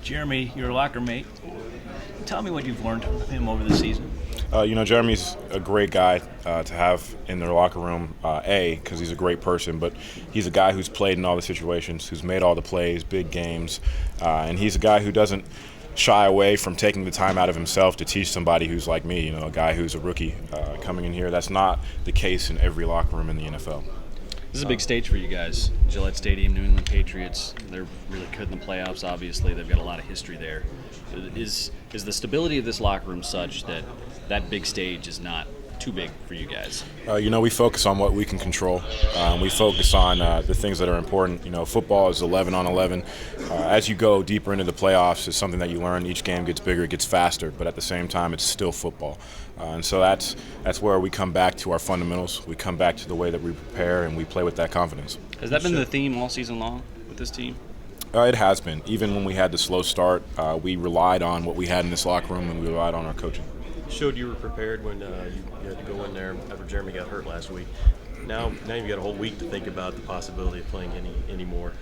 Jeremy, your locker mate. Tell me what you've learned from him over the season. Jeremy's a great guy to have in their locker room, because he's a great person, but he's a guy who's played in all the situations, who's made all the plays, big games, and he's a guy who doesn't shy away from taking the time out of himself to teach somebody who's like me, a guy who's a rookie coming in here. That's not the case in every locker room in the NFL. This is a big stage for you guys. Gillette Stadium, New England Patriots. They're really good in the playoffs, obviously. They've got a lot of history there. Is the stability of this locker room such that that big stage is not too big for you guys? We focus on what we can control. We focus on the things that are important. Football is 11 on 11. As you go deeper into the playoffs, it's something that you learn. Each game gets bigger, it gets faster, but at the same time, it's still football. And so that's where we come back to our fundamentals. We come back to the way that we prepare, and we play with that confidence. Has that been the theme all season long with this team? It has been. Even when we had the slow start, we relied on what we had in this locker room, and we relied on our coaching. Showed you were prepared when you had to go in there after Jeremy got hurt last week. Now you've got a whole week to think about the possibility of playing any more.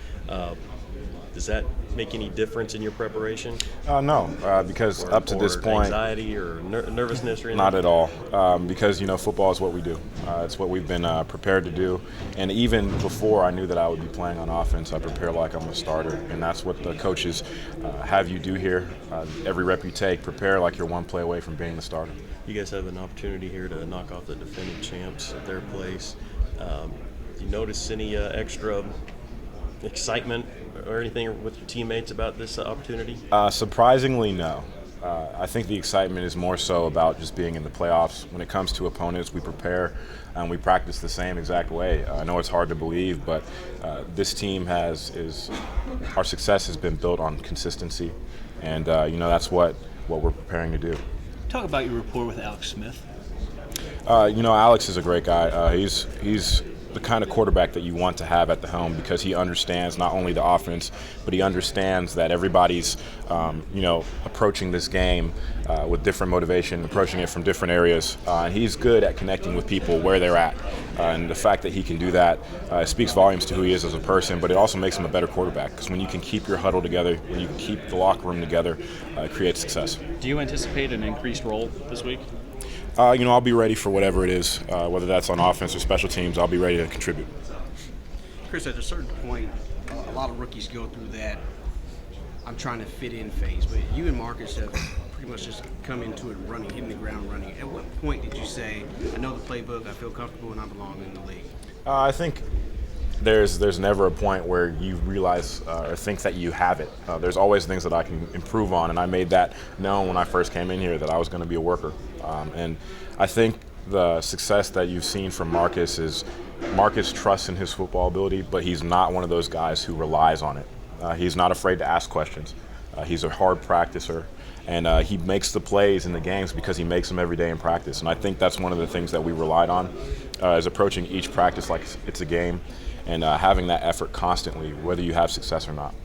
Does that make any difference in your preparation? No, because up to this point, anxiety or nervousness or anything? Not at all. Because football is what we do. It's what we've been prepared to do. And even before I knew that I would be playing on offense, I prepare like I'm a starter, and that's what the coaches have you do here. Every rep you take, prepare like you're one play away from being the starter. You guys have an opportunity here to knock off the defending champs at their place. Do you notice any extra excitement or anything with your teammates about this opportunity? Surprisingly, no. I think the excitement is more so about just being in the playoffs. When it comes to opponents, we prepare and we practice the same exact way. I know it's hard to believe, but this team our success has been built on consistency, and that's what we're preparing to do. Talk about your rapport with Alex Smith. Alex is a great guy. He's the kind of quarterback that you want to have at the helm, because he understands not only the offense, but he understands that everybody's, approaching this game with different motivation, approaching it from different areas. And he's good at connecting with people where they're at. And the fact that he can do that speaks volumes to who he is as a person, but it also makes him a better quarterback, because when you can keep your huddle together, when you can keep the locker room together, it creates success. Do you anticipate an increased role this week? I'll be ready for whatever it is, whether that's on offense or special teams. I'll be ready to contribute. Chris, at a certain point, a lot of rookies go through that I'm trying to fit in phase, but you and Marcus have pretty much just come into it running, hitting the ground running. At what point did you say, I know the playbook, I feel comfortable, and I belong in the league? I think there's never a point where you realize or think that you have it. There's always things that I can improve on, and I made that known when I first came in here that I was going to be a worker. And I think the success that you've seen from Marcus is Marcus trusts in his football ability, but he's not one of those guys who relies on it. He's not afraid to ask questions. He's a hard practicer, and he makes the plays in the games because he makes them every day in practice. And I think that's one of the things that we relied on, is approaching each practice like it's a game, and having that effort constantly, whether you have success or not.